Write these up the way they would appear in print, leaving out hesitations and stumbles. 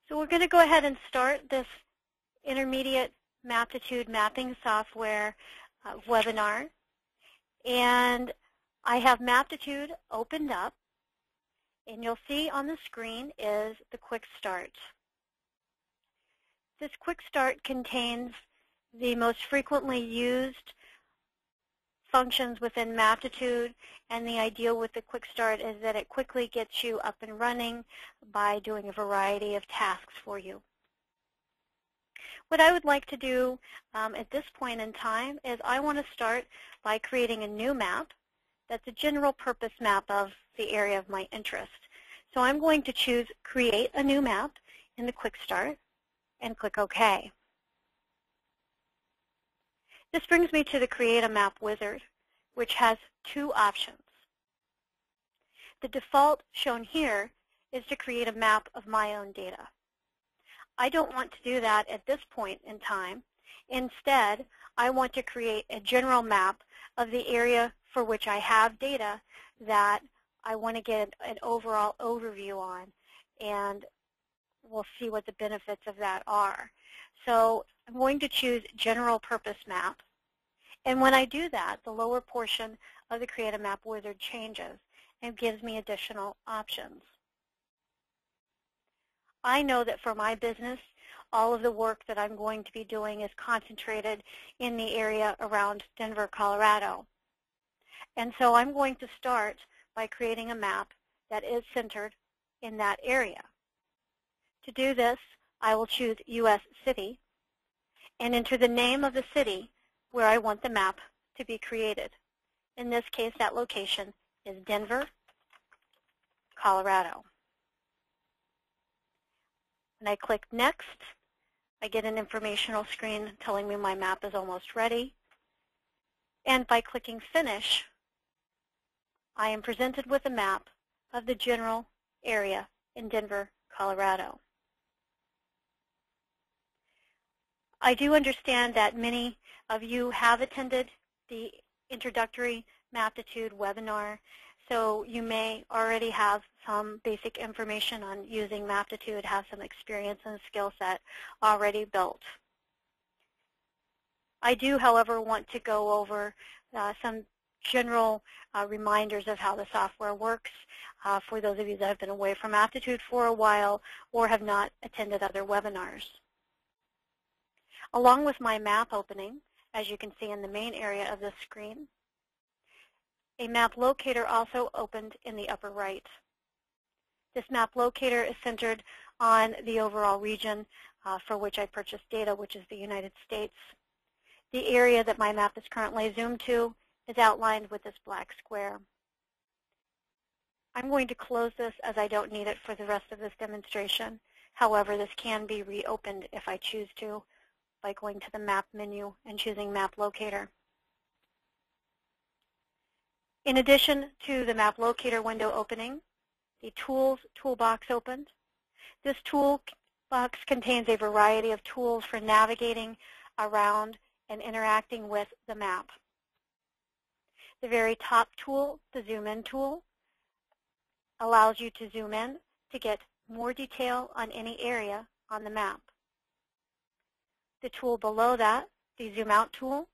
So we're going to go ahead and start this intermediate Maptitude mapping software webinar. And I have Maptitude opened up, and you'll see on the screen is the Quick Start. This Quick Start contains the most frequently used functions within Maptitude, and the idea with the Quick Start is that it quickly gets you up and running by doing a variety of tasks for you. What I would like to do at this point in time is I want to start by creating a new map that's a general purpose map of the area of my interest. So I'm going to choose Create a New Map in the Quick Start and click OK. This brings me to the Create-a-Map Wizard, which has two options. The default shown here is to create a map of my own data. I don't want to do that at this point in time. Instead, I want to create a general map of the area for which I have data that I want to get an overall overview on, and we'll see what the benefits of that are. So I'm going to choose General Purpose Map. And when I do that, the lower portion of the Create-a-Map Wizard changes and gives me additional options. I know that for my business, all of the work that I'm going to be doing is concentrated in the area around Denver, Colorado. And so I'm going to start by creating a map that is centered in that area. To do this, I will choose U.S. City and enter the name of the city where I want the map to be created. In this case, that location is Denver, Colorado. When I click Next, I get an informational screen telling me my map is almost ready. And by clicking Finish, I am presented with a map of the general area in Denver, Colorado. I do understand that many of you have attended the introductory Maptitude webinar, so you may already have some basic information on using Maptitude, have some experience and skill set already built. I do, however, want to go over some general reminders of how the software works for those of you that have been away from Maptitude for a while or have not attended other webinars. Along with my map opening, as you can see in the main area of the screen, a map locator also opened in the upper right. This map locator is centered on the overall region for which I purchased data, which is the United States. The area that my map is currently zoomed to is outlined with this black square. I'm going to close this as I don't need it for the rest of this demonstration. However, this can be reopened if I choose to by going to the Map menu and choosing Map Locator. In addition to the Map Locator window opening, the Tools toolbox opened. This toolbox contains a variety of tools for navigating around and interacting with the map. The very top tool, the Zoom In tool, allows you to zoom in to get more detail on any area on the map. The tool below that, the Zoom Out tool,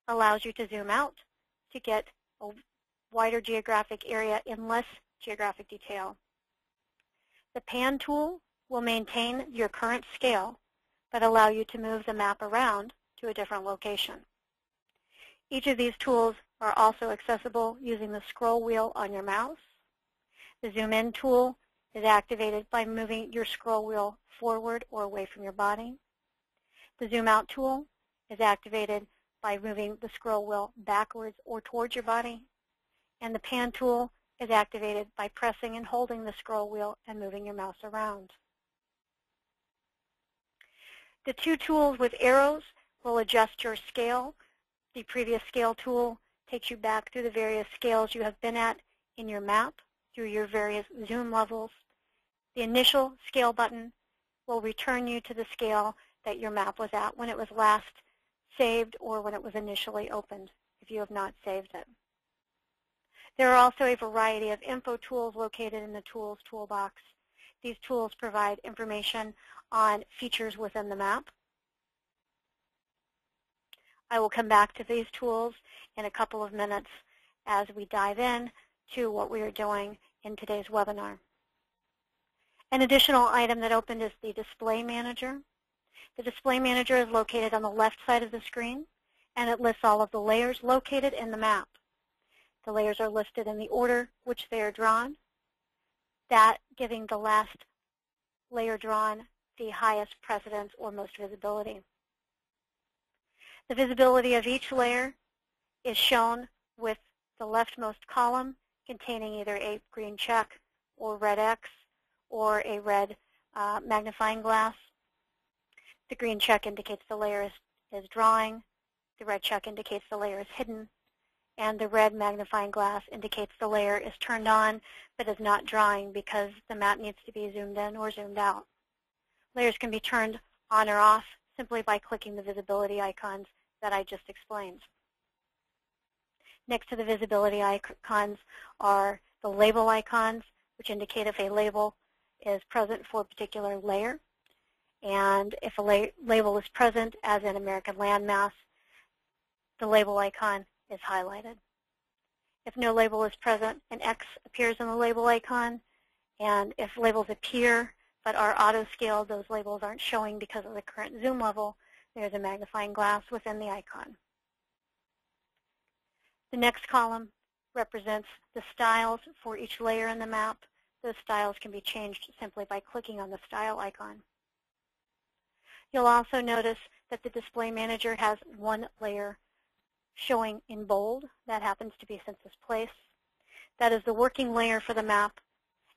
allows you to zoom out to get a wider geographic area in less geographic detail. The Pan tool will maintain your current scale, but allow you to move the map around to a different location. Each of these tools are also accessible using the scroll wheel on your mouse. The Zoom In tool is activated by moving your scroll wheel forward or away from your body. The Zoom Out tool is activated by moving the scroll wheel backwards or towards your body. And the Pan tool is activated by pressing and holding the scroll wheel and moving your mouse around. The two tools with arrows will adjust your scale. The previous scale tool takes you back through the various scales you have been at in your map through your various zoom levels. The initial scale button will return you to the scale that your map was at when it was last saved or when it was initially opened, if you have not saved it. There are also a variety of info tools located in the Tools toolbox. These tools provide information on features within the map. I will come back to these tools in a couple of minutes as we dive in to what we are doing in today's webinar. An additional item that opened is the Display Manager. The Display Manager is located on the left side of the screen, and it lists all of the layers located in the map. The layers are listed in the order which they are drawn, that giving the last layer drawn the highest precedence or most visibility. The visibility of each layer is shown with the leftmost column containing either a green check or red X or a red magnifying glass. The green check indicates the layer is drawing, the red check indicates the layer is hidden, and the red magnifying glass indicates the layer is turned on but is not drawing because the map needs to be zoomed in or zoomed out. Layers can be turned on or off simply by clicking the visibility icons that I just explained. Next to the visibility icons are the label icons, which indicate if a label is present for a particular layer. And if a label is present, as in American landmass, the label icon is highlighted. If no label is present, an X appears in the label icon. And if labels appear but are auto-scaled, those labels aren't showing because of the current zoom level, there's a magnifying glass within the icon. The next column represents the styles for each layer in the map. Those styles can be changed simply by clicking on the style icon. You'll also notice that the Display Manager has one layer showing in bold. That happens to be census place. That is the working layer for the map,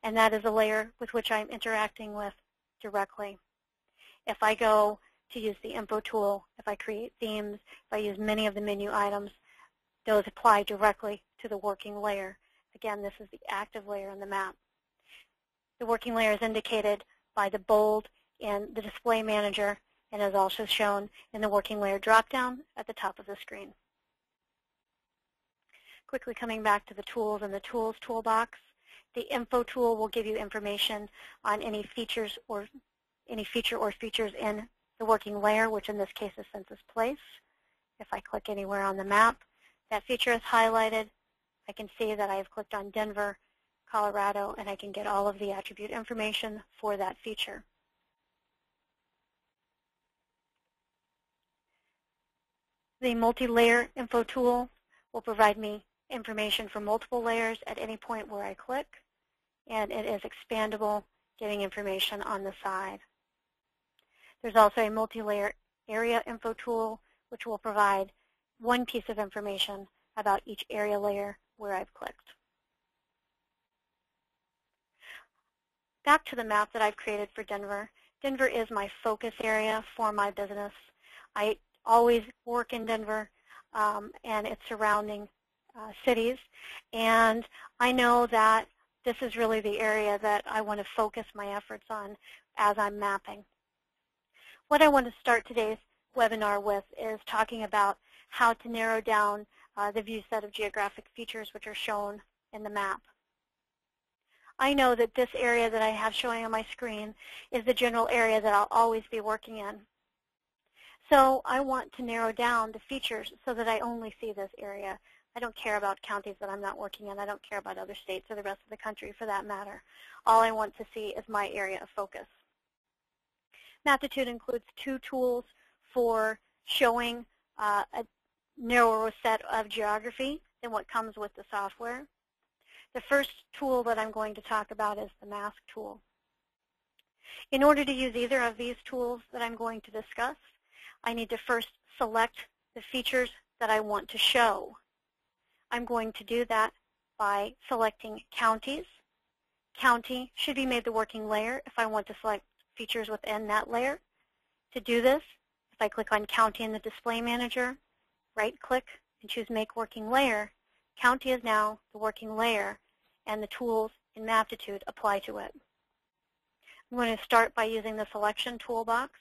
and that is a layer with which I'm interacting with directly. If I go to use the Info tool, if I create themes, if I use many of the menu items, those apply directly to the working layer. Again, this is the active layer in the map. The working layer is indicated by the bold in the Display Manager and is also shown in the working layer dropdown at the top of the screen. Quickly coming back to the tools and the tools toolbox, the Info tool will give you information on any feature or features in the working layer, which in this case is census place. If I click anywhere on the map, that feature is highlighted. I can see that I have clicked on Denver, Colorado, and I can get all of the attribute information for that feature. The multi-layer Info tool will provide me information for multiple layers at any point where I click, and it is expandable, giving information on the side. There's also a multi-layer area Info tool, which will provide one piece of information about each area layer where I've clicked. Back to the map that I've created for Denver. Denver is my focus area for my business. I always work in Denver and its surrounding cities, and I know that this is really the area that I want to focus my efforts on as I'm mapping. What I want to start today's webinar with is talking about how to narrow down the view set of geographic features which are shown in the map. I know that this area that I have showing on my screen is the general area that I'll always be working in. So I want to narrow down the features so that I only see this area. I don't care about counties that I'm not working in. I don't care about other states or the rest of the country for that matter. All I want to see is my area of focus. Maptitude includes two tools for showing a narrower set of geography than what comes with the software. The first tool that I'm going to talk about is the mask tool. In order to use either of these tools that I'm going to discuss, I need to first select the features that I want to show. I'm going to do that by selecting counties. County should be made the working layer if I want to select features within that layer. To do this, if I click on County in the Display Manager, right-click and choose Make Working Layer, County is now the working layer, and the tools in Maptitude apply to it. I'm going to start by using the Selection toolbox,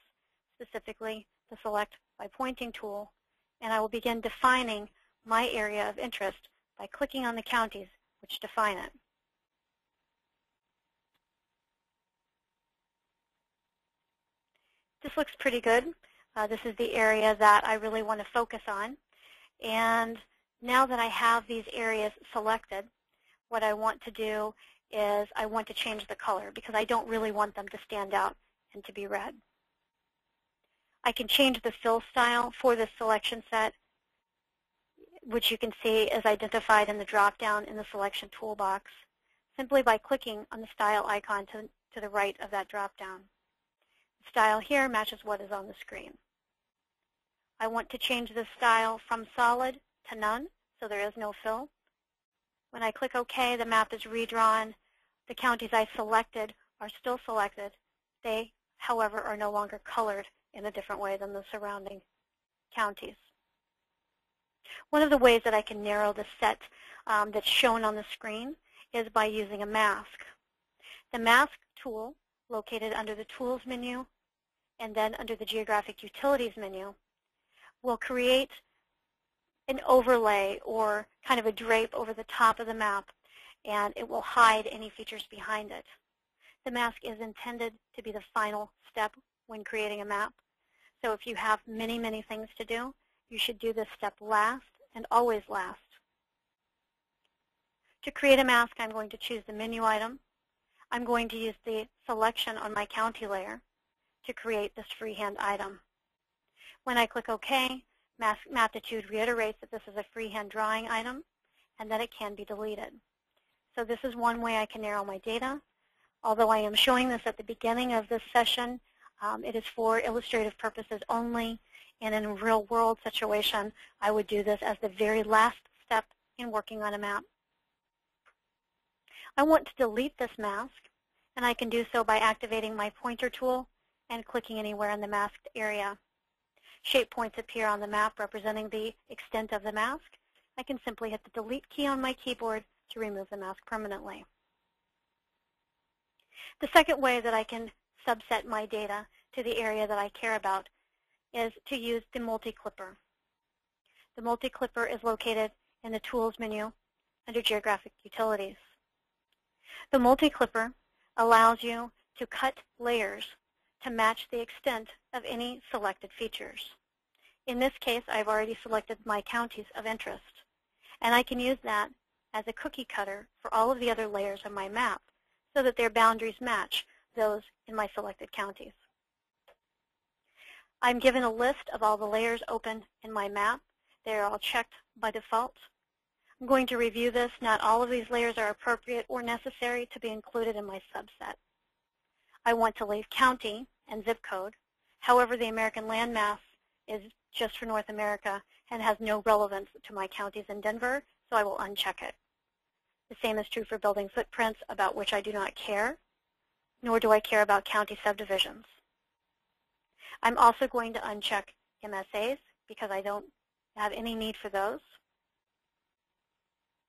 specifically the Select by Pointing tool, and I will begin defining my area of interest by clicking on the counties which define it. This looks pretty good. This is the area that I really want to focus on. And now that I have these areas selected, what I want to do is I want to change the color because I don't really want them to stand out and to be red. I can change the fill style for this selection set, which you can see is identified in the drop-down in the selection toolbox, simply by clicking on the style icon to the right of that drop-down. The style here matches what is on the screen. I want to change the style from solid to none, so there is no fill. When I click OK, the map is redrawn. The counties I selected are still selected. They, however, are no longer colored in a different way than the surrounding counties. One of the ways that I can narrow the set that's shown on the screen is by using a mask. The mask tool, located under the Tools menu and then under the Geographic Utilities menu, will create an overlay or kind of a drape over the top of the map, and it will hide any features behind it. The mask is intended to be the final step when creating a map. So if you have many, many things to do, you should do this step last and always last. To create a mask, I'm going to choose the menu item. I'm going to use the selection on my county layer to create this freehand item. When I click OK, Maptitude reiterates that this is a freehand drawing item and that it can be deleted. So this is one way I can narrow my data. Although I am showing this at the beginning of this session, it is for illustrative purposes only, and in a real-world situation, I would do this as the very last step in working on a map. I want to delete this mask, and I can do so by activating my pointer tool and clicking anywhere in the masked area. Shape points appear on the map representing the extent of the mask. I can simply hit the delete key on my keyboard to remove the mask permanently. The second way that I can subset my data to the area that I care about is to use the multi-clipper. The multi-clipper is located in the Tools menu under Geographic Utilities. The multi-clipper allows you to cut layers to match the extent of any selected features. In this case, I've already selected my counties of interest, and I can use that as a cookie cutter for all of the other layers of my map so that their boundaries match those in my selected counties. I'm given a list of all the layers open in my map. They're all checked by default. I'm going to review this. Not all of these layers are appropriate or necessary to be included in my subset. I want to leave county and zip code. However, the American landmass is just for North America and has no relevance to my counties in Denver, so I will uncheck it. The same is true for building footprints, about which I do not care, nor do I care about county subdivisions. I'm also going to uncheck MSAs because I don't have any need for those.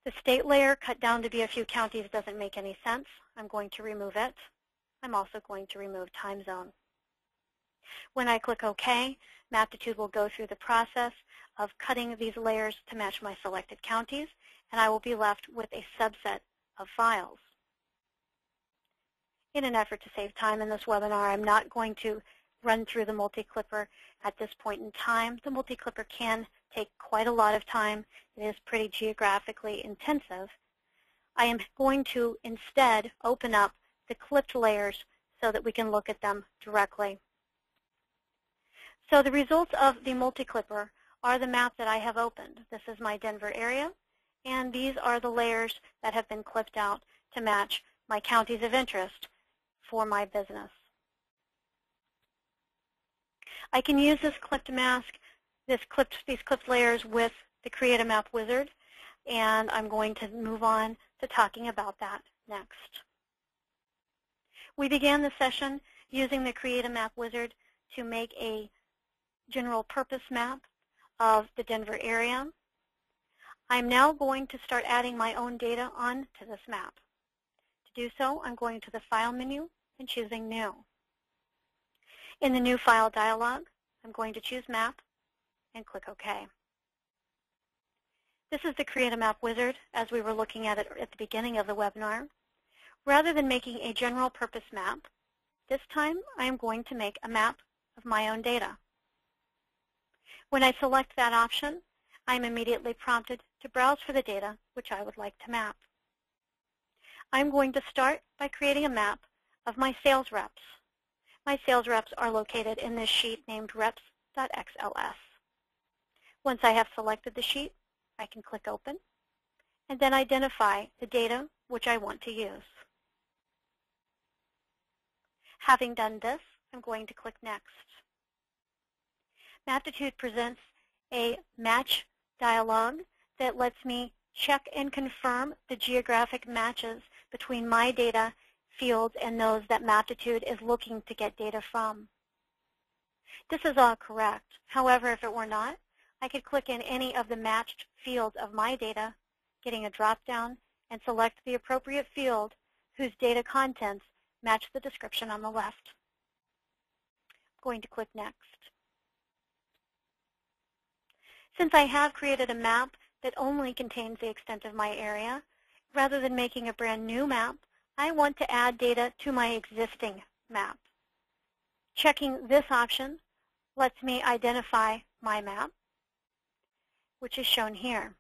The state layer cut down to be a few counties doesn't make any sense. I'm going to remove it. I'm also going to remove time zone. When I click OK, Maptitude will go through the process of cutting these layers to match my selected counties, and I will be left with a subset of files. In an effort to save time in this webinar, I'm not going to run through the multi-clipper at this point in time. The multi-clipper can take quite a lot of time. It is pretty geographically intensive. I am going to instead open up the clipped layers so that we can look at them directly. So the results of the multi-clipper are the map that I have opened. This is my Denver area, and these are the layers that have been clipped out to match my counties of interest for my business. I can use this clipped mask, these clipped layers with the Create-a-Map Wizard, and I'm going to move on to talking about that next. We began the session using the Create-a-Map Wizard to make a general purpose map of the Denver area. I'm now going to start adding my own data onto this map. To do so, I'm going to the File menu and choosing New. In the New File dialog, I'm going to choose Map and click OK. This is the Create-a-Map Wizard as we were looking at it at the beginning of the webinar. Rather than making a general purpose map, this time I am going to make a map of my own data. When I select that option, I'm immediately prompted to browse for the data which I would like to map. I'm going to start by creating a map of my sales reps. My sales reps are located in this sheet named reps.xls. Once I have selected the sheet, I can click Open and then identify the data which I want to use. Having done this, I'm going to click Next. Maptitude presents a match dialog that lets me check and confirm the geographic matches between my data fields and those that Maptitude is looking to get data from. This is all correct. However, if it were not, I could click in any of the matched fields of my data, getting a drop-down, and select the appropriate field whose data contents match the description on the left. I'm going to click Next. Since I have created a map that only contains the extent of my area, rather than making a brand new map, I want to add data to my existing map. Checking this option lets me identify my map, which is shown here.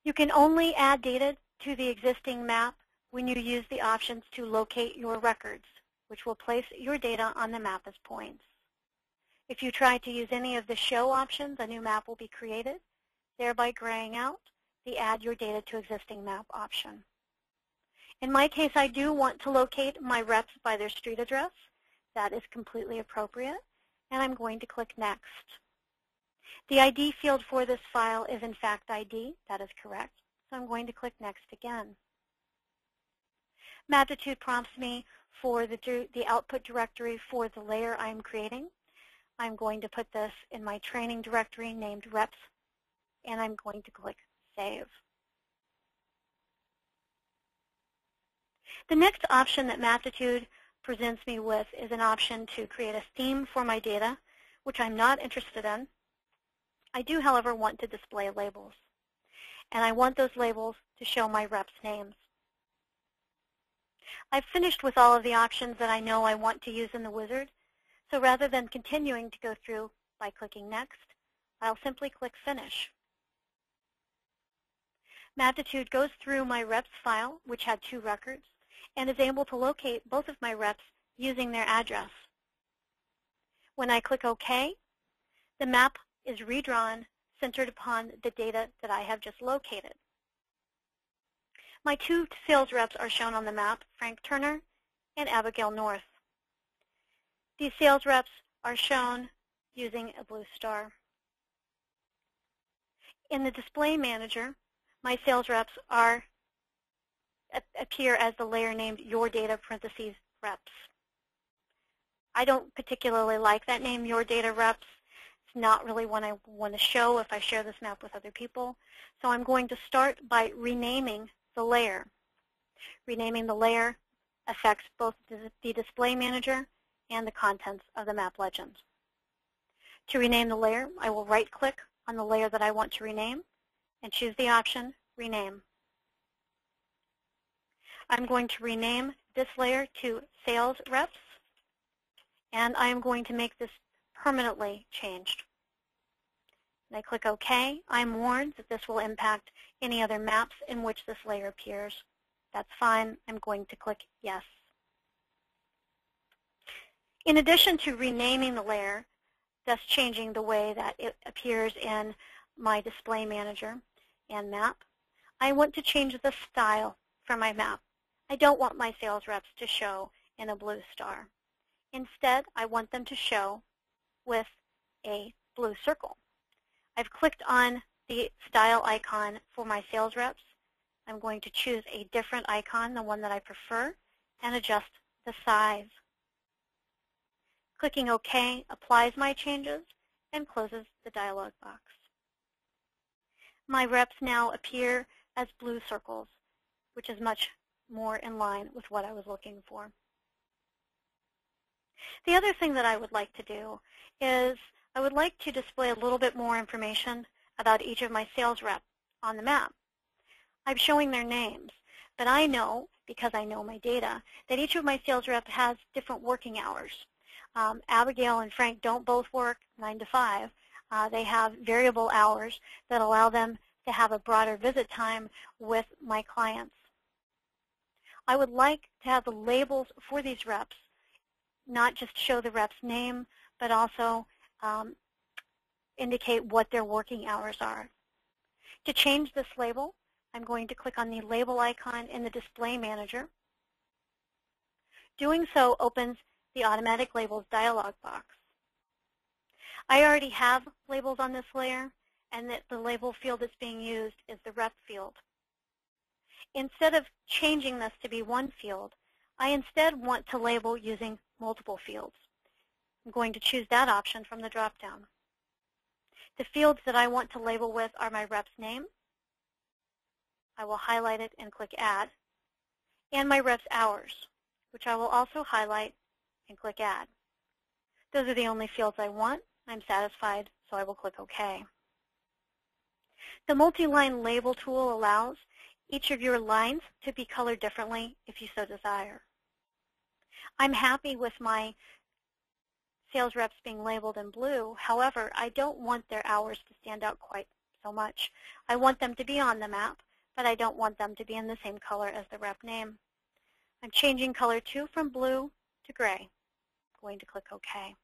You can only add data to the existing map when you use the options to locate your records, which will place your data on the map as points. If you try to use any of the show options, a new map will be created, thereby graying out the add your data to existing map option. In my case, I do want to locate my reps by their street address. That is completely appropriate, and I'm going to click Next. The ID field for this file is in fact ID. That is correct, so I'm going to click Next again. Maptitude prompts me for the output directory for the layer I'm creating. I'm going to put this in my training directory named reps, and I'm going to click Save. The next option that Maptitude presents me with is an option to create a theme for my data, which I'm not interested in. I do, however, want to display labels, and I want those labels to show my reps' names. I've finished with all of the options that I know I want to use in the wizard, so rather than continuing to go through by clicking Next, I'll simply click Finish. Maptitude goes through my reps file, which had 2 records, and is able to locate both of my reps using their address. When I click OK, the map is redrawn, centered upon the data that I have just located. My 2 sales reps are shown on the map, Frank Turner and Abigail North. These sales reps are shown using a blue star. In the display manager, my sales reps appear as the layer named Your Data parentheses Reps. I don't particularly like that name, Your Data Reps. It's not really one I want to show if I share this map with other people. So I'm going to start by renaming the layer. Renaming the layer affects both the display manager and the contents of the map legend. To rename the layer, I will right-click on the layer that I want to rename and choose the option Rename. I'm going to rename this layer to Sales Reps, and I'm going to make this permanently changed. When I click OK, I'm warned that this will impact any other maps in which this layer appears. That's fine. I'm going to click Yes. In addition to renaming the layer, thus changing the way that it appears in my display manager and map, I want to change the style for my map. I don't want my sales reps to show in a blue star. Instead, I want them to show with a blue circle. I've clicked on the style icon for my sales reps. I'm going to choose a different icon, the one that I prefer, and adjust the size. Clicking OK applies my changes and closes the dialog box. My reps now appear as blue circles, which is much more in line with what I was looking for. The other thing that I would like to do is I would like to display a little bit more information about each of my sales reps on the map. I'm showing their names, but I know, because I know my data, that each of my sales reps has different working hours. Abigail and Frank don't both work 9 to 5. They have variable hours that allow them to have a broader visit time with my clients. I would like to have the labels for these reps not just show the rep's name, but also indicate what their working hours are. To change this label, I'm going to click on the label icon in the Display Manager. Doing so opens the Automatic Labels dialog box. I already have labels on this layer, and that the label field that's being used is the rep field. Instead of changing this to be one field, I instead want to label using multiple fields. I'm going to choose that option from the drop-down. The fields that I want to label with are my rep's name. I will highlight it and click Add, and my rep's hours, which I will also highlight and click Add. Those are the only fields I want. I'm satisfied, so I will click OK. The multi-line label tool allows each of your lines to be colored differently if you so desire. I'm happy with my sales reps being labeled in blue. However, I don't want their hours to stand out quite so much. I want them to be on the map, but I don't want them to be in the same color as the rep name. I'm changing color too from blue to gray. I'm going to click OK.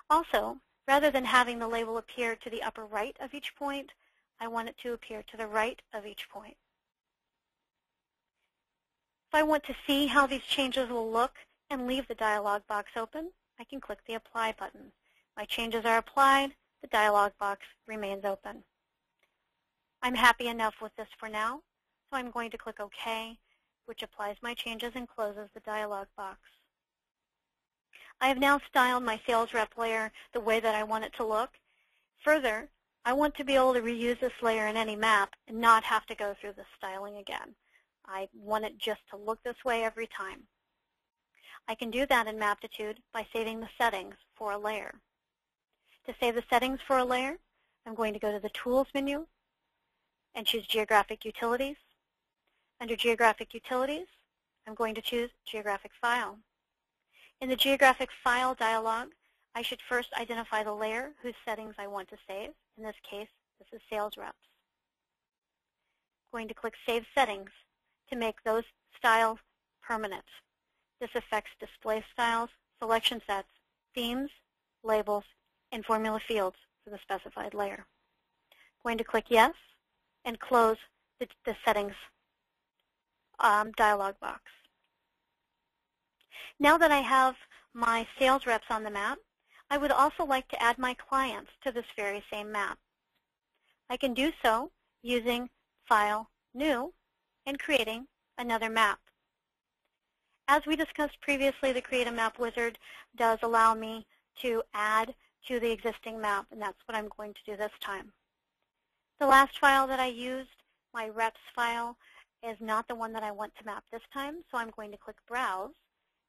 Also, rather than having the label appear to the upper right of each point, I want it to appear to the right of each point. If I want to see how these changes will look and leave the dialog box open, I can click the Apply button. My changes are applied, the dialog box remains open. I'm happy enough with this for now, so I'm going to click OK, which applies my changes and closes the dialog box. I have now styled my sales rep layer the way that I want it to look. Further, I want to be able to reuse this layer in any map and not have to go through the styling again. I want it just to look this way every time. I can do that in Maptitude by saving the settings for a layer. To save the settings for a layer, I'm going to go to the Tools menu and choose Geographic Utilities. Under Geographic Utilities, I'm going to choose Geographic File. In the Geographic File dialog, I should first identify the layer whose settings I want to save. In this case, this is Sales Reps. I'm going to click Save Settings to make those styles permanent. This affects display styles, selection sets, themes, labels, and formula fields for the specified layer. I'm going to click Yes and close the Settings dialog box. Now that I have my sales reps on the map, I would also like to add my clients to this very same map. I can do so using File, New, and creating another map. As we discussed previously, the Create-a-Map Wizard does allow me to add to the existing map, and that's what I'm going to do this time. The last file that I used, my reps file, is not the one that I want to map this time, so I'm going to click Browse,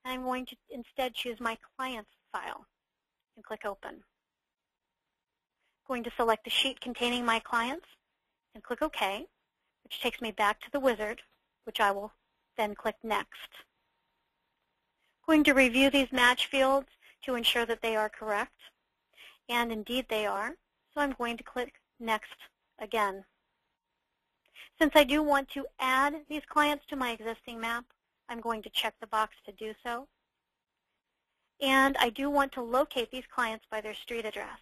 and I'm going to instead choose my clients file and click Open. I'm going to select the sheet containing my clients and click OK, which takes me back to the wizard, which I will then click Next. I'm going to review these match fields to ensure that they are correct, and indeed they are, so I'm going to click Next again. Since I do want to add these clients to my existing map, I'm going to check the box to do so. And I do want to locate these clients by their street address.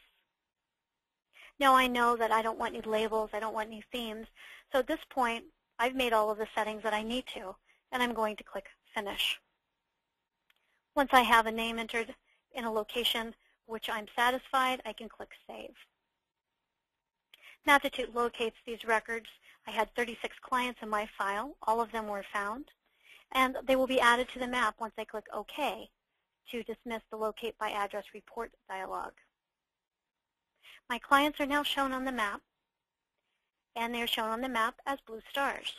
Now I know that I don't want any labels, I don't want any themes, so at this point I've made all of the settings that I need to, and I'm going to click Finish. Once I have a name entered in a location which I'm satisfied, I can click Save. Maptitude locates these records. I had 36 clients in my file. All of them were found. And they will be added to the map once I click OK to dismiss the Locate by Address Report dialog. My clients are now shown on the map, and they're shown on the map as blue stars.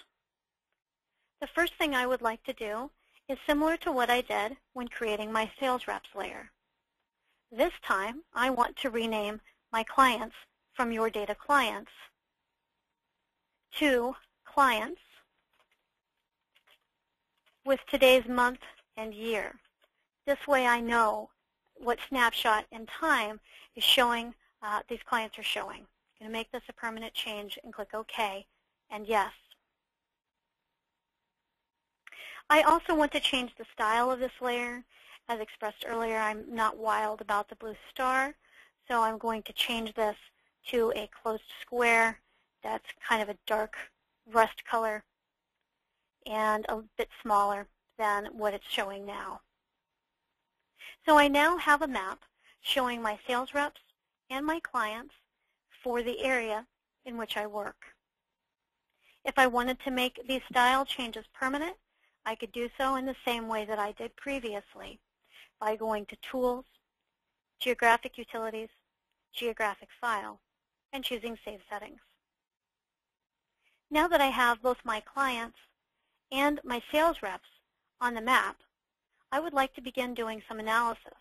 The first thing I would like to do is similar to what I did when creating my sales reps layer. This time, I want to rename my clients from Your Data Clients to Clients with today's month and year. This way I know what snapshot in time is showing, these clients are showing. I'm going to make this a permanent change and click OK, and yes. I also want to change the style of this layer. As expressed earlier, I'm not wild about the blue star, so I'm going to change this to a closed square that's kind of a dark rust color and a bit smaller than what it's showing now. So I now have a map showing my sales reps and my clients for the area in which I work. If I wanted to make these style changes permanent, I could do so in the same way that I did previously, by going to Tools, Geographic Utilities, Geographic File, and choosing Save Settings. Now that I have both my clients and my sales reps on the map, I would like to begin doing some analysis.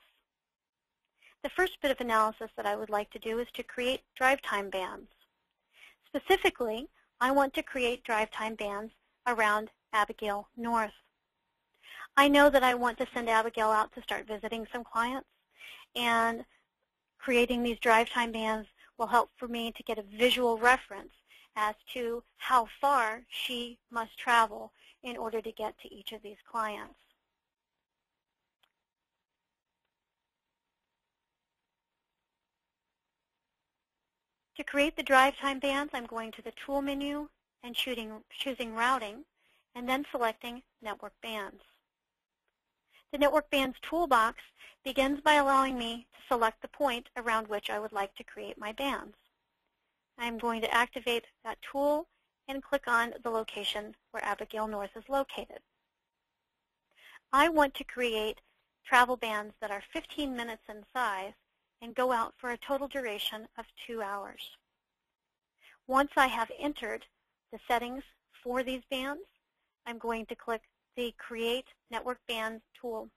The first bit of analysis that I would like to do is to create drive time bands. Specifically, I want to create drive time bands around Abigail North. I know that I want to send Abigail out to start visiting some clients, and creating these drive time bands will help for me to get a visual reference as to how far she must travel in order to get to each of these clients. To create the drive time bands, I'm going to the Tool menu and choosing Routing, and then selecting Network Bands. The Network Bands toolbox begins by allowing me to select the point around which I would like to create my bands. I'm going to activate that tool and click on the location where Abigail North is located. I want to create travel bands that are 15 minutes in size and go out for a total duration of 2 hours. Once I have entered the settings for these bands, I'm going to click the Create Network Bands tool.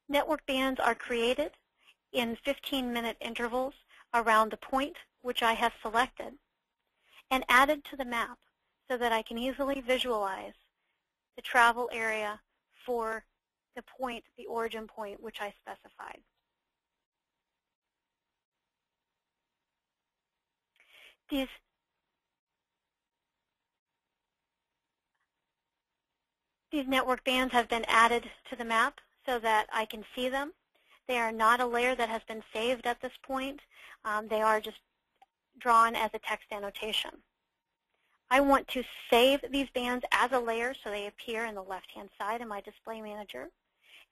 Network bands are created in 15-minute intervals around the point which I have selected and added to the map so that I can easily visualize the travel area for the point, the origin point, which I specified. These network bands have been added to the map so that I can see them. They are not a layer that has been saved at this point. They are just drawn as a text annotation. I want to save these bands as a layer so they appear in the left-hand side in my Display Manager.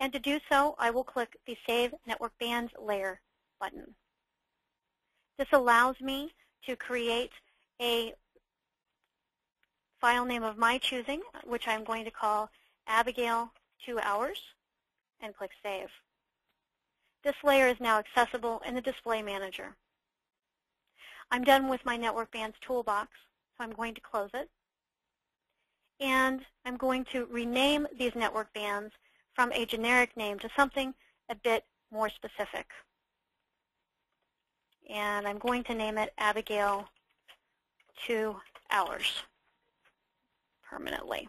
And to do so, I will click the Save Network Bands Layer button. This allows me to create a file name of my choosing, which I'm going to call Abigail 2 Hours, and click Save. This layer is now accessible in the Display Manager. I'm done with my Network Bands toolbox, so I'm going to close it. And I'm going to rename these network bands from a generic name to something a bit more specific. And I'm going to name it Abigail 2 Hours permanently.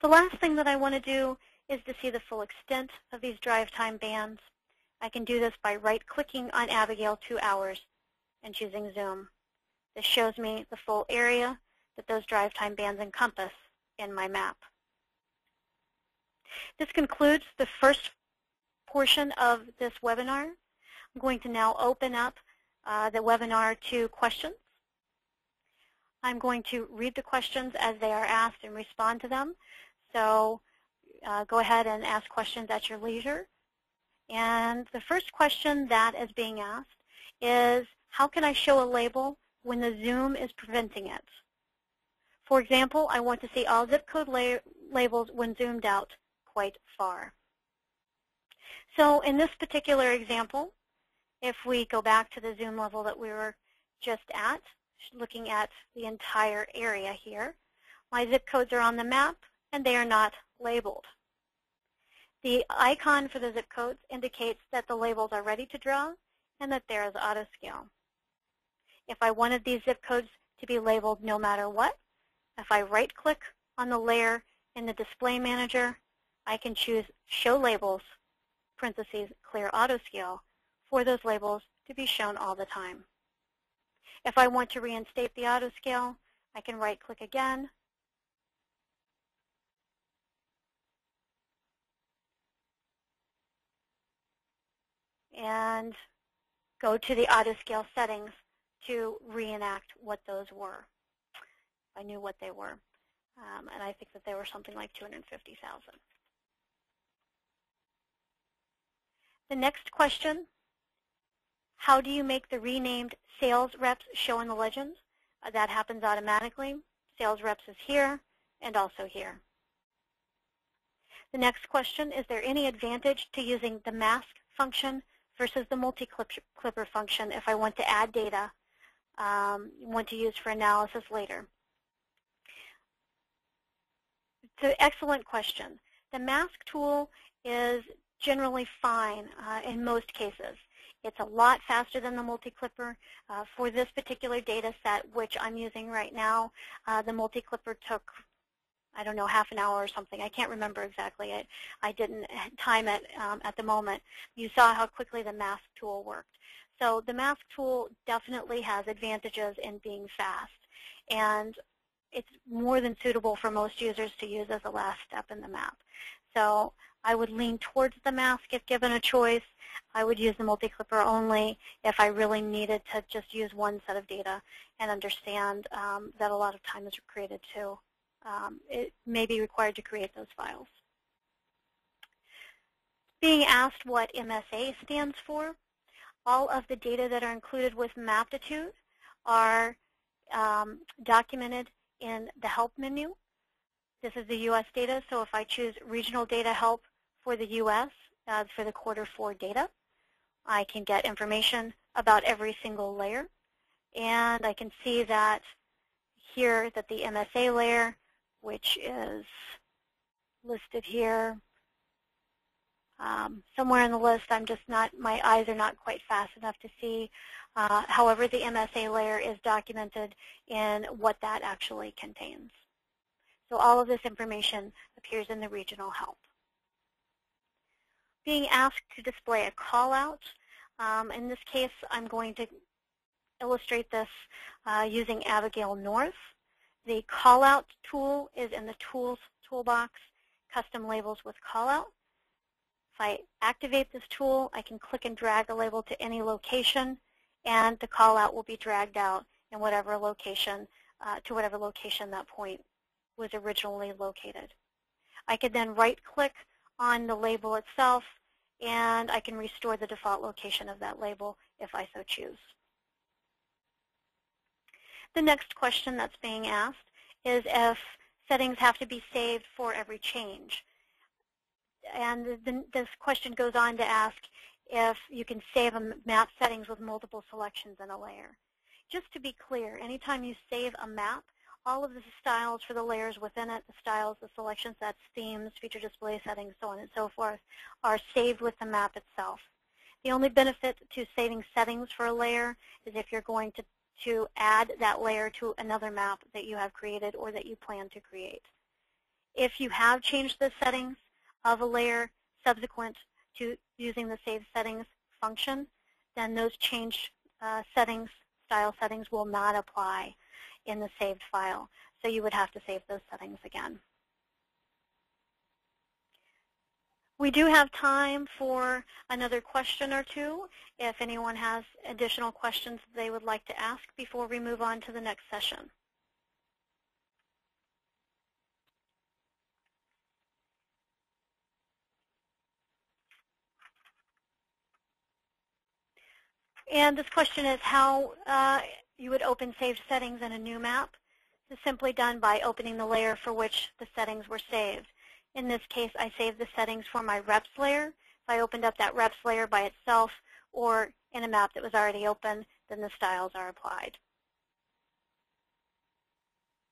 The last thing that I want to do is to see the full extent of these drive time bands. I can do this by right-clicking on Abigail 2 Hours and choosing Zoom. This shows me the full area that those drive time bands encompass in my map. This concludes the first portion of this webinar. I'm going to now open up the webinar to questions. I'm going to read the questions as they are asked and respond to them. So go ahead and ask questions at your leisure. And the first question that is being asked is, how can I show a label when the zoom is preventing it? For example, I want to see all zip code labels when zoomed out quite far. So in this particular example, if we go back to the zoom level that we were just at, looking at the entire area here, my zip codes are on the map and they are not labeled. The icon for the zip codes indicates that the labels are ready to draw and that there is auto scale. If I wanted these zip codes to be labeled no matter what, If I right-click on the layer in the Display Manager, I can choose Show Labels, parentheses, Clear Auto Scale, for those labels to be shown all the time. If I want to reinstate the auto scale, I can right-click again, and go to the auto scale settings to reenact what those were. I knew what they were, and I think that they were something like 250,000. The next question, how do you make the renamed sales reps show in the legend? That happens automatically. Sales reps is here and also here. The next question, is there any advantage to using the mask function versus the multi-clipper function if I want to add data, want to use for analysis later? It's an excellent question. The mask tool is generally fine in most cases. It's a lot faster than the multi-clipper. For this particular data set, which I'm using right now, the multi-clipper took, I don't know, half an hour or something. I can't remember exactly. I didn't time it at the moment. You saw how quickly the mask tool worked. So the mask tool definitely has advantages in being fast, and it's more than suitable for most users to use as a last step in the map. So I would lean towards the mask if given a choice. I would use the multi-clipper only if I really needed to just use one set of data and understand that a lot of time is created too. It may be required to create those files. Being asked what MSA stands for, all of the data that are included with Maptitude are documented in the Help menu. This is the U.S. data, so if I choose Regional Data Help for the U.S., for the Q4 data, I can get information about every single layer, and I can see that here that the MSA layer, which is listed here somewhere in the list, I'm just not, my eyes are not quite fast enough to see. However, the MSA layer is documented in what that actually contains. So all of this information appears in the regional help. Being asked to display a callout. In this case, I'm going to illustrate this using Abigail North. The callout tool is in the Tools toolbox, Custom Labels with Callout. If I activate this tool, I can click and drag a label to any location, and the callout will be dragged out in whatever location, to whatever location that point was originally located. I could then right-click on the label itself, and I can restore the default location of that label if I so choose. The next question that's being asked is if settings have to be saved for every change. And this question goes on to ask if you can save a map settings with multiple selections in a layer. Just to be clear, anytime you save a map, all of the styles for the layers within it, the styles, the selection sets, themes, feature display settings, so on and so forth, are saved with the map itself. The only benefit to saving settings for a layer is if you're going to add that layer to another map that you have created or that you plan to create. If you have changed the settings of a layer subsequent to using the Save Settings function, then those changed settings, style settings, will not apply in the saved file. So you would have to save those settings again. We do have time for another question or two if anyone has additional questions they would like to ask before we move on to the next session. And this question is how you would open saved settings in a new map. This is simply done by opening the layer for which the settings were saved. In this case, I saved the settings for my reps layer. If I opened up that reps layer by itself or in a map that was already open, then the styles are applied.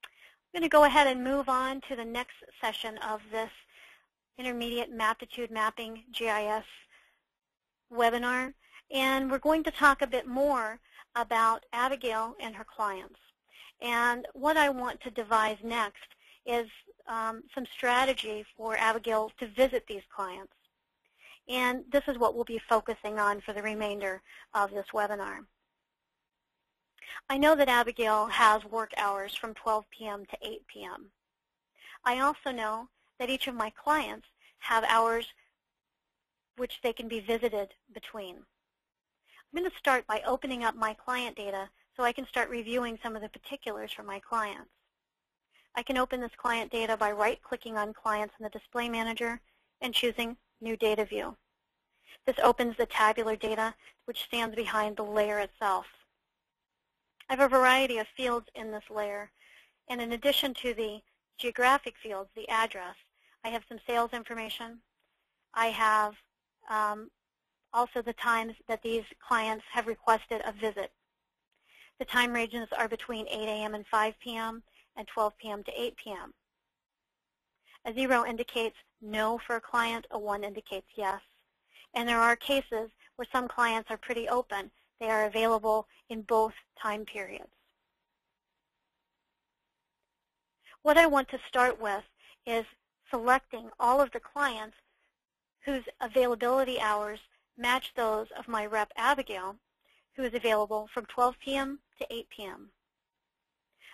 I'm going to go ahead and move on to the next session of this Intermediate Maptitude Mapping GIS webinar. And we're going to talk a bit more about Abigail and her clients. And what I want to devise next is some strategy for Abigail to visit these clients. And this is what we'll be focusing on for the remainder of this webinar. I know that Abigail has work hours from 12 p.m. to 8 p.m. I also know that each of my clients have hours which they can be visited between. I'm going to start by opening up my client data so I can start reviewing some of the particulars for my clients. I can open this client data by right-clicking on Clients in the Display Manager and choosing New Data View. This opens the tabular data, which stands behind the layer itself. I have a variety of fields in this layer, and in addition to the geographic fields, the address, I have some sales information. I have also the times that these clients have requested a visit. The time ranges are between 8 a.m. and 5 p.m. and 12 p.m. to 8 p.m. A 0 indicates no for a client, a 1 indicates yes. And there are cases where some clients are pretty open. They are available in both time periods. What I want to start with is selecting all of the clients whose availability hours match those of my rep Abigail, who is available from 12 p.m. to 8 p.m.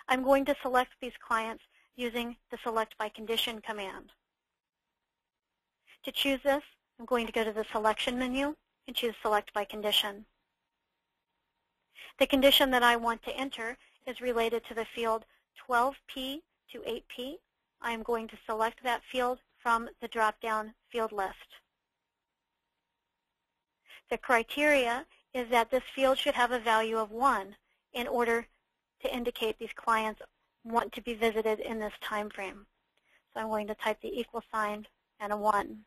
I'm going to select these clients using the Select by Condition command. To choose this, I'm going to go to the Selection menu and choose Select by Condition. The condition that I want to enter is related to the field 12P to 8P. I am going to select that field from the drop-down field list. The criteria is that this field should have a value of 1 in order to indicate these clients want to be visited in this time frame. So I'm going to type the equal sign and a 1.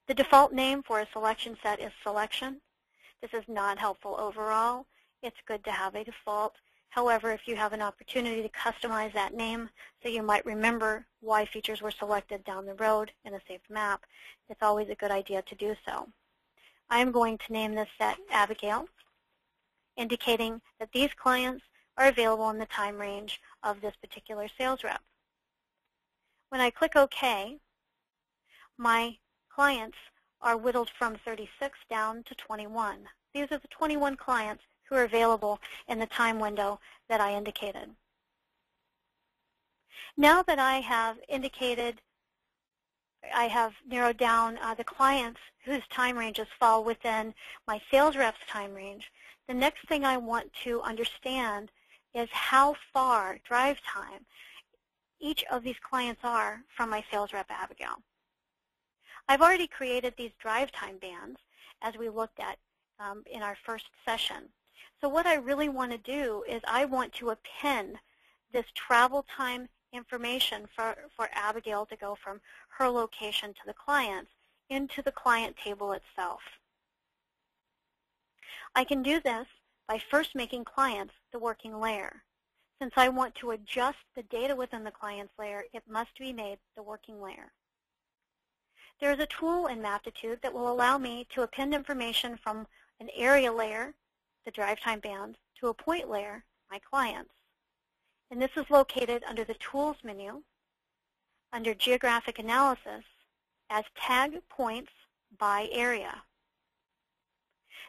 The default name for a selection set is Selection. This is not helpful overall. It's good to have a default. However, if you have an opportunity to customize that name so you might remember why features were selected down the road in a saved map, it's always a good idea to do so. I'm going to name this set Abigail, indicating that these clients are available in the time range of this particular sales rep. When I click OK, my clients are whittled from 36 down to 21. These are the 21 clients who are available in the time window that I indicated. Now that I have indicated, I have narrowed down the clients whose time ranges fall within my sales rep's time range, the next thing I want to understand is how far drive time each of these clients are from my sales rep Abigail. I've already created these drive time bands as we looked at in our first session. So what I really want to do is I want to append this travel time information for Abigail to go from her location to the clients into the client table itself. I can do this by first making clients the working layer. Since I want to adjust the data within the clients layer, it must be made the working layer. There is a tool in Maptitude that will allow me to append information from an area layer, the drive time band, to a point layer, my clients. And this is located under the Tools menu, under Geographic Analysis, as Tag Points by Area.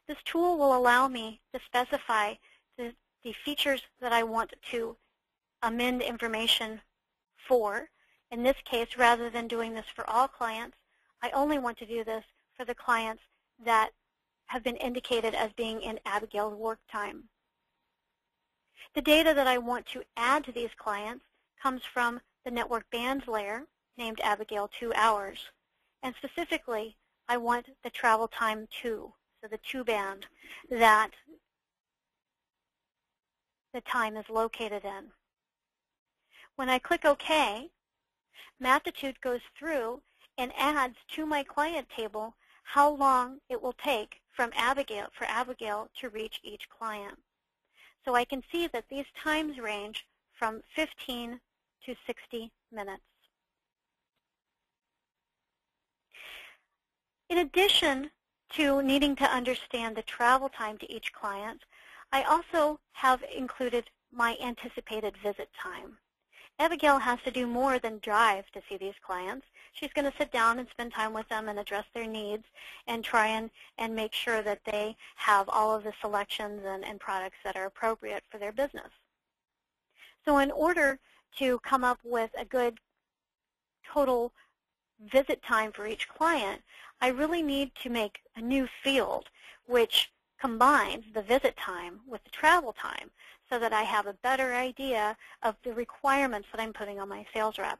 This tool will allow me to specify the features that I want to amend information for. In this case, rather than doing this for all clients, I only want to do this for the clients that have been indicated as being in Abigail's work time. The data that I want to add to these clients comes from the network bands layer named Abigail 2 hours. And specifically, I want the travel time 2, so the 2 band that the time is located in. When I click OK, Maptitude goes through and adds to my client table how long it will take for Abigail to reach each client. So I can see that these times range from 15 to 60 minutes. In addition to needing to understand the travel time to each client, I also have included my anticipated visit time. Abigail has to do more than drive to see these clients. She's going to sit down and spend time with them and address their needs and try and make sure that they have all of the selections and products that are appropriate for their business. So in order to come up with a good total visit time for each client, I really need to make a new field which combines the visit time with the travel time so that I have a better idea of the requirements that I'm putting on my sales rep.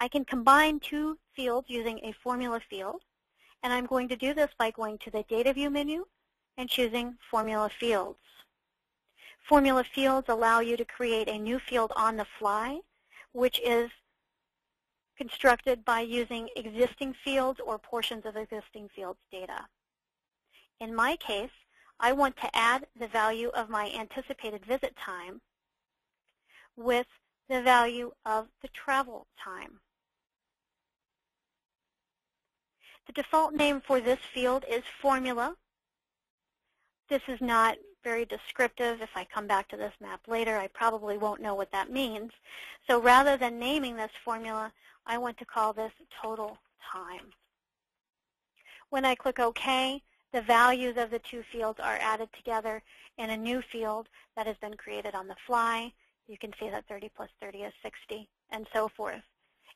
I can combine two fields using a formula field, and I'm going to do this by going to the Data View menu and choosing Formula Fields. Formula fields allow you to create a new field on the fly, which is constructed by using existing fields or portions of existing fields data. In my case, I want to add the value of my anticipated visit time with the value of the travel time. The default name for this field is Formula. This is not very descriptive. If I come back to this map later, I probably won't know what that means. So rather than naming this formula, I want to call this total time. When I click OK, the values of the two fields are added together in a new field that has been created on the fly. You can see that 30 plus 30 is 60, and so forth.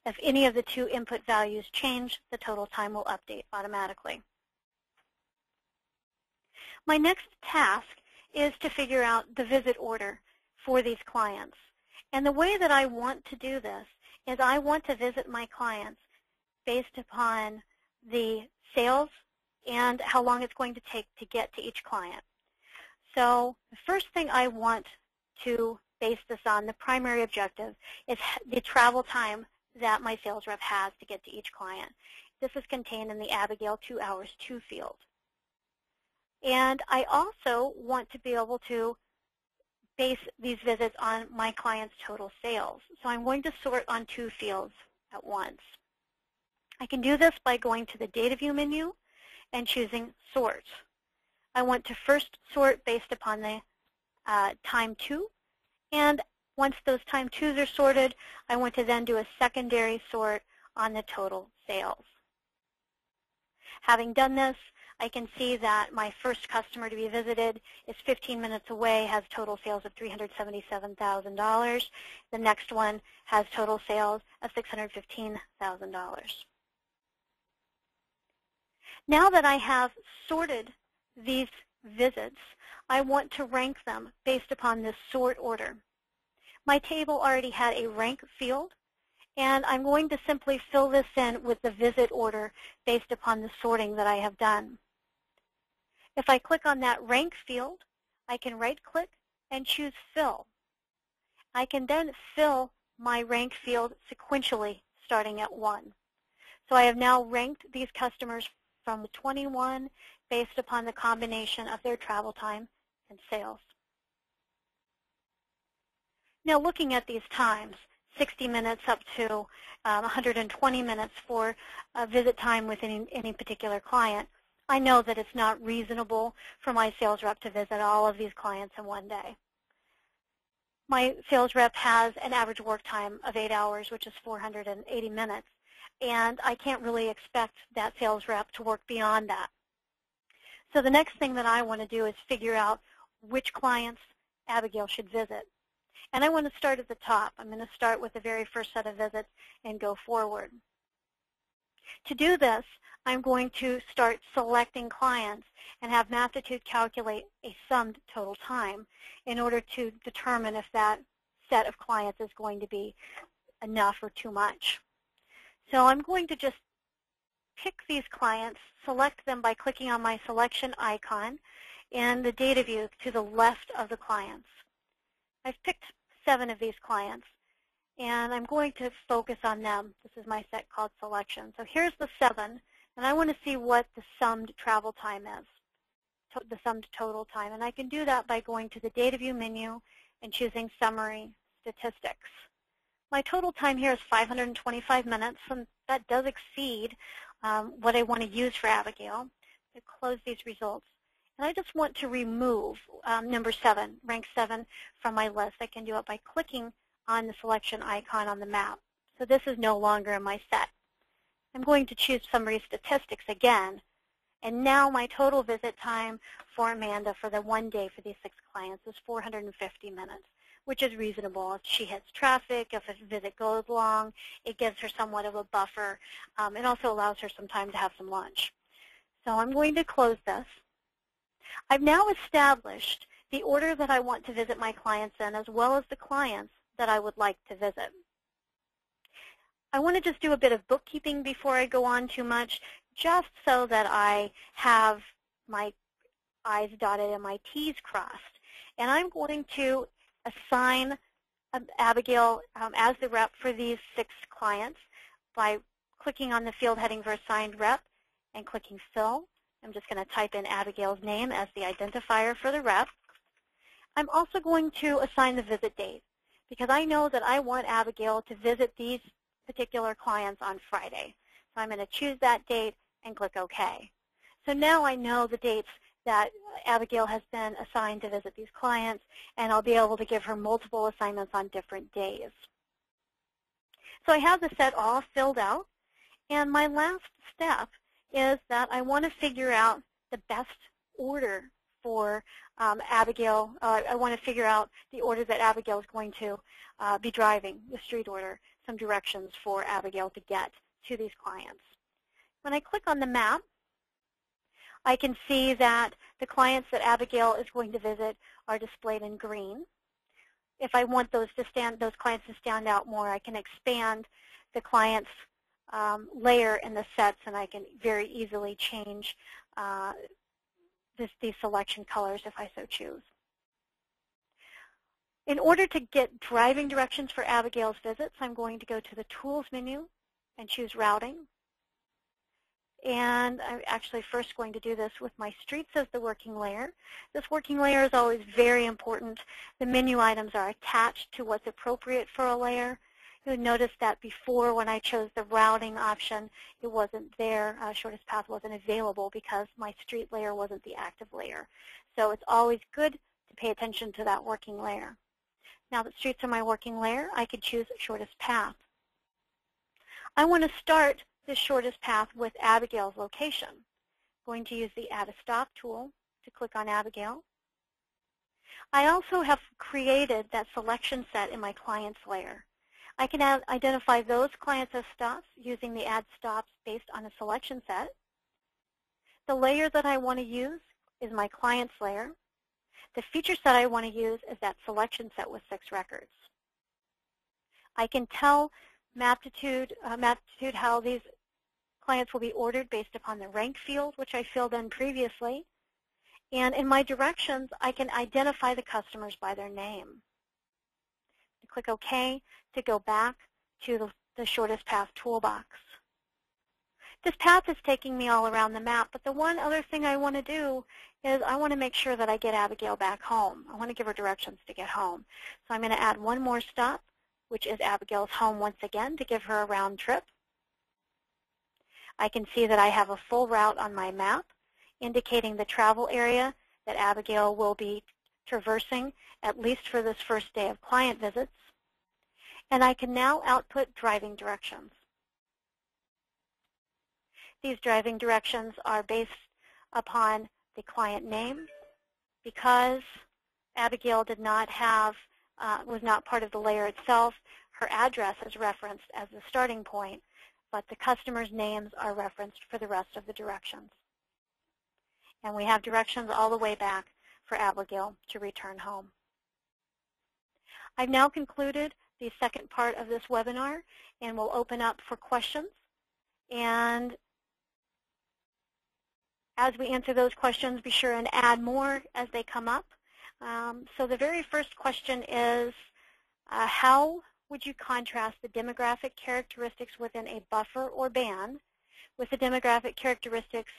If any of the two input values change, the total time will update automatically. My next task is to figure out the visit order for these clients. And the way that I want to do this is I want to visit my clients based upon the sales and how long it's going to take to get to each client. So the first thing I want to base this on, the primary objective, is the travel time that my sales rep has to get to each client. This is contained in the Abigail 2 hours 2 field. And I also want to be able to base these visits on my client's total sales. So I'm going to sort on two fields at once. I can do this by going to the Data View menu and choosing Sort. I want to first sort based upon the time 2, and once those time 2s are sorted, I want to then do a secondary sort on the total sales. Having done this, I can see that my first customer to be visited is 15 minutes away, has total sales of $377,000. The next one has total sales of $615,000. Now that I have sorted these visits, I want to rank them based upon this sort order. My table already had a rank field, and I'm going to simply fill this in with the visit order based upon the sorting that I have done. If I click on that rank field, I can right-click and choose Fill. I can then fill my rank field sequentially starting at 1. So I have now ranked these customers from 21 based upon the combination of their travel time and sales. Now looking at these times, 60 minutes up to 120 minutes for a visit time with any particular client, I know that it's not reasonable for my sales rep to visit all of these clients in one day. My sales rep has an average work time of 8 hours, which is 480 minutes, and I can't really expect that sales rep to work beyond that. So the next thing that I want to do is figure out which clients Abigail should visit. And I want to start at the top. I'm going to start with the very first set of visits and go forward. To do this, I'm going to start selecting clients and have Maptitude calculate a summed total time in order to determine if that set of clients is going to be enough or too much. So I'm going to just pick these clients, select them by clicking on my selection icon in the data view to the left of the clients. I've picked 7 of these clients, and I'm going to focus on them. This is my set called Selection. So here's the 7, and I want to see what the summed travel time is, the summed total time. And I can do that by going to the Data View menu and choosing Summary Statistics. My total time here is 525 minutes, and that does exceed what I want to use for Abigail. To close these results, And I just want to remove number 7, rank 7, from my list. I can do it by clicking on the selection icon on the map. So this is no longer in my set. I'm going to choose summary statistics again. And now my total visit time for Amanda for the one day for these 6 clients is 450 minutes, which is reasonable. If she hits traffic, if a visit goes long, it gives her somewhat of a buffer. It also allows her some time to have some lunch. So I'm going to close this. I've now established the order that I want to visit my clients in, as well as the clients that I would like to visit. I want to just do a bit of bookkeeping before I go on too much, just so that I have my I's dotted and my T's crossed. And I'm going to assign Abigail as the rep for these 6 clients by clicking on the field heading for assigned rep and clicking fill. I'm just going to type in Abigail's name as the identifier for the rep. I'm also going to assign the visit date because I know that I want Abigail to visit these particular clients on Friday. So I'm going to choose that date and click OK. So now I know the dates that Abigail has been assigned to visit these clients, and I'll be able to give her multiple assignments on different days. So I have the set all filled out, and my last step is that I want to figure out the best order for Abigail. I want to figure out the order that Abigail is going to be driving, the street order, some directions for Abigail to get to these clients. When I click on the map, I can see that the clients that Abigail is going to visit are displayed in green. If I want those clients to stand out more, I can expand the clients layer in the sets, and I can very easily change these selection colors if I so choose. In order to get driving directions for Abigail's visits, I'm going to go to the Tools menu and choose Routing. And I'm actually first going to do this with my streets as the working layer. This working layer is always very important. The menu items are attached to what's appropriate for a layer. You'll notice that before, when I chose the routing option, it wasn't there. Shortest path wasn't available because my street layer wasn't the active layer. So it's always good to pay attention to that working layer. Now that streets are my working layer, I could choose shortest path. I want to start the shortest path with Abigail's location. I'm going to use the Add a Stop tool to click on Abigail. I also have created that selection set in my clients layer. I can identify those clients as stops using the Add Stops based on a selection set. The layer that I want to use is my clients layer. The feature set I want to use is that selection set with 6 records. I can tell Maptitude how these clients will be ordered based upon the rank field, which I filled in previously. And in my directions, I can identify the customers by their name. I click OK to go back to the shortest path toolbox. This path is taking me all around the map, but the one other thing I want to do is I want to make sure that I get Abigail back home. I want to give her directions to get home. So I'm going to add one more stop, which is Abigail's home once again, to give her a round trip. I can see that I have a full route on my map, indicating the travel area that Abigail will be traversing, at least for this first day of client visits. And I can now output driving directions. These driving directions are based upon the client name. Because Abigail did not have, was not part of the layer itself, her address is referenced as the starting point, but the customers' names are referenced for the rest of the directions. And we have directions all the way back for Abigail to return home. I've now concluded the second part of this webinar, and we'll open up for questions. And as we answer those questions, be sure and add more as they come up. So the very first question is, how would you contrast the demographic characteristics within a buffer or band with the demographic characteristics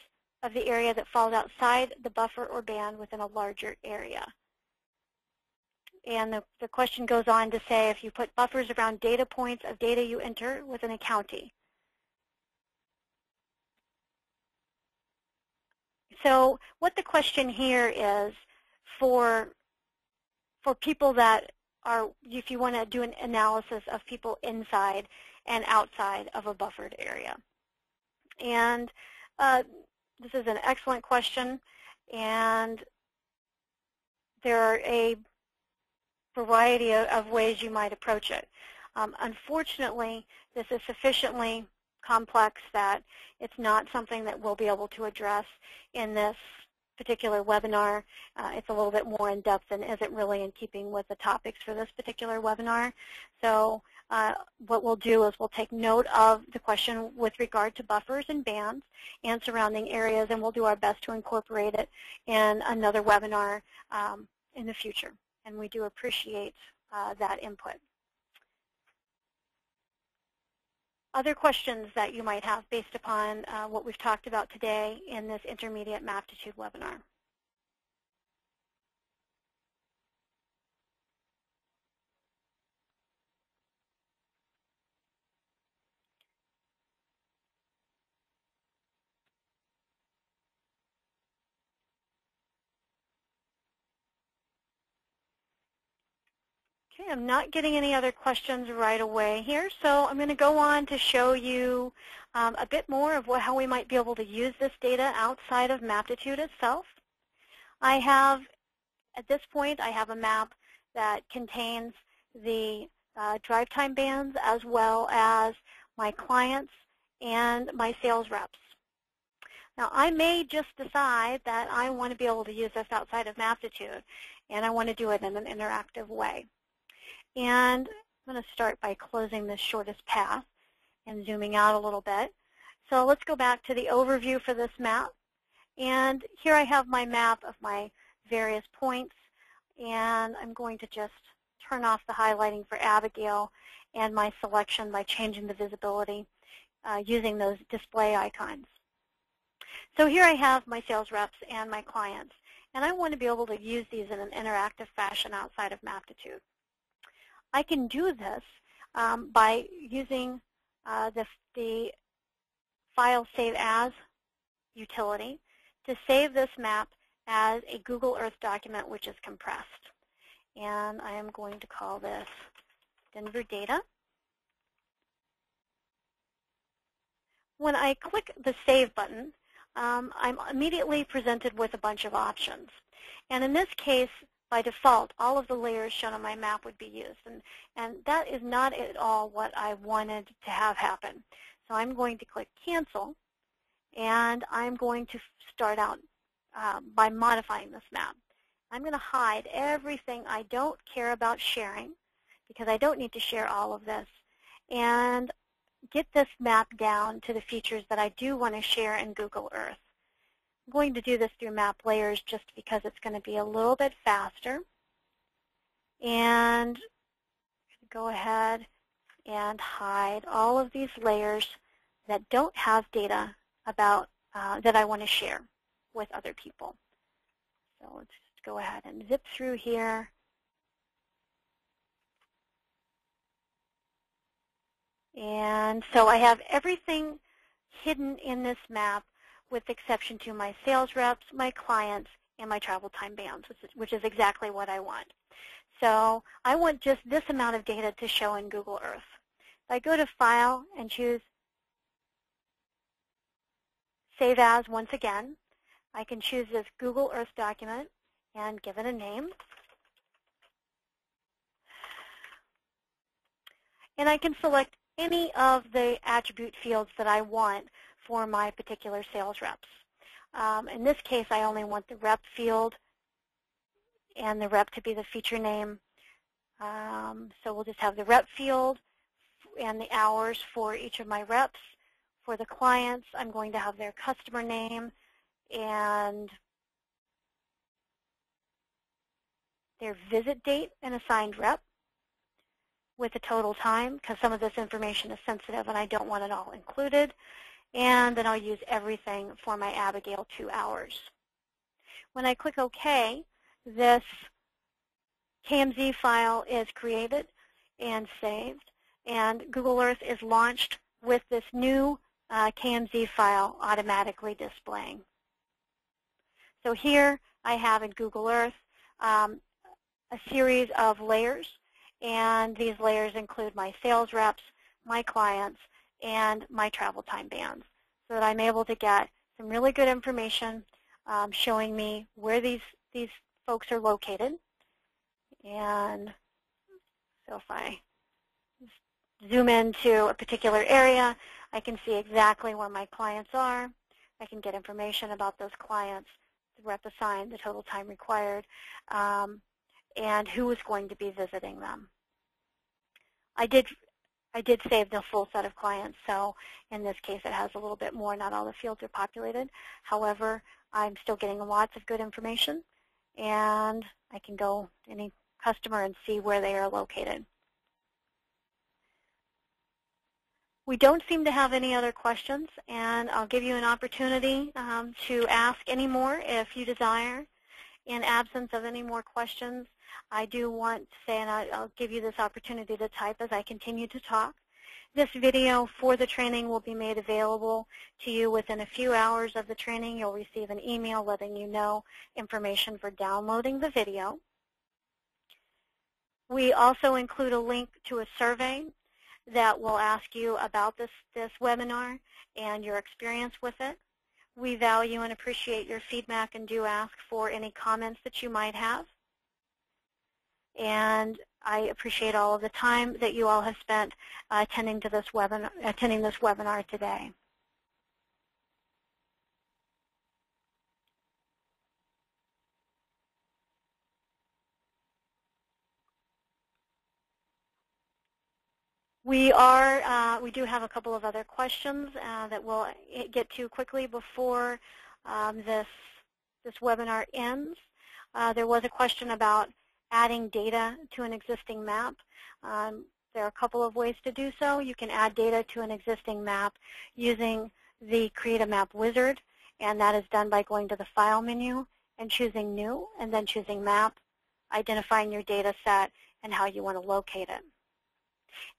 of the area that falls outside the buffer or band within a larger area? And the question goes on to say, if you put buffers around data points of data you enter within a county. So what the question here is for people that are, if you want to do an analysis of people inside and outside of a buffered area. And this is an excellent question, and there are a variety of ways you might approach it. Unfortunately, this is sufficiently complex that it's not something that we'll be able to address in this particular webinar. It's a little bit more in-depth and isn't really in keeping with the topics for this particular webinar. So what we'll do is we'll take note of the question with regard to buffers and bands and surrounding areas, and we'll do our best to incorporate it in another webinar in the future. And we do appreciate that input. Other questions that you might have based upon what we've talked about today in this intermediate Maptitude webinar? Okay, I'm not getting any other questions right away here, so I'm going to go on to show you a bit more of how we might be able to use this data outside of Maptitude itself. At this point, I have a map that contains the drive time bands as well as my clients and my sales reps. Now, I may just decide that I want to be able to use this outside of Maptitude, and I want to do it in an interactive way. And I'm going to start by closing this shortest path and zooming out a little bit. So let's go back to the overview for this map. And here I have my map of my various points, and I'm going to just turn off the highlighting for Abigail and my selection by changing the visibility using those display icons. So here I have my sales reps and my clients, and I want to be able to use these in an interactive fashion outside of Maptitude. I can do this by using the File Save As utility to save this map as a Google Earth document which is compressed. And I am going to call this Denver Data. When I click the Save button, I'm immediately presented with a bunch of options. And in this case, by default, all of the layers shown on my map would be used. And that is not at all what I wanted to have happen. So I'm going to click Cancel, and I'm going to start out by modifying this map. I'm going to hide everything I don't care about sharing, because I don't need to share all of this, and get this map down to the features that I do want to share in Google Earth. I'm going to do this through map layers just because it's going to be a little bit faster. And go ahead and hide all of these layers that don't have data about that I want to share with other people. So let's just go ahead and zip through here. And so I have everything hidden in this map with exception to my sales reps, my clients, and my travel time bands, which is exactly what I want. So I want just this amount of data to show in Google Earth. If I go to File and choose Save As once again, I can choose this Google Earth document and give it a name. And I can select any of the attribute fields that I want for my particular sales reps. In this case, I only want the rep field and the rep to be the feature name. So we'll just have the rep field and the hours for each of my reps. For the clients, I'm going to have their customer name and their visit date and assigned rep with the total time, because some of this information is sensitive and I don't want it all included. And then I'll use everything for my Abigail 2 hours. When I click OK, this KMZ file is created and saved, and Google Earth is launched with this new KMZ file automatically displaying. So here I have in Google Earth a series of layers, and these layers include my sales reps, my clients, and my travel time bands, so that I'm able to get some really good information showing me where these folks are located. And so if I zoom into a particular area, I can see exactly where my clients are. I can get information about those clients, the rep assigned, the total time required, and who is going to be visiting them. I did save the full set of clients, so in this case it has a little bit more. Not all the fields are populated. However, I'm still getting lots of good information, and I can go to any customer and see where they are located. We don't seem to have any other questions, and I'll give you an opportunity to ask any more if you desire. In absence of any more questions, I do want to say, and I'll give you this opportunity to type as I continue to talk. This video for the training will be made available to you within a few hours of the training. You'll receive an email letting you know information for downloading the video. We also include a link to a survey that will ask you about this webinar and your experience with it. We value and appreciate your feedback and do ask for any comments that you might have. And I appreciate all of the time that you all have spent attending this webinar today. We do have a couple of other questions that we'll get to quickly before this webinar ends. There was a question about adding data to an existing map. There are a couple of ways to do so. You can add data to an existing map using the Create-a-Map Wizard, and that is done by going to the File menu and choosing New, and then choosing Map, identifying your data set and how you want to locate it.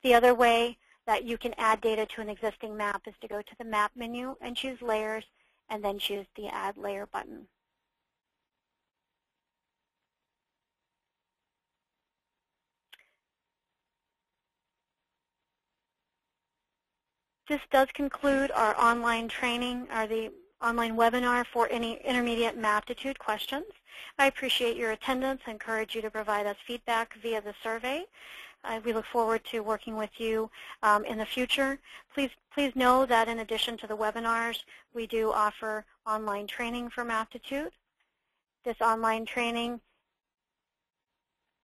The other way that you can add data to an existing map is to go to the Map menu and choose Layers, and then choose the Add Layer button. This does conclude our online training, or the online webinar for any intermediate Maptitude questions. I appreciate your attendance. I encourage you to provide us feedback via the survey. We look forward to working with you in the future. Please know that in addition to the webinars, we do offer online training for Maptitude. This online training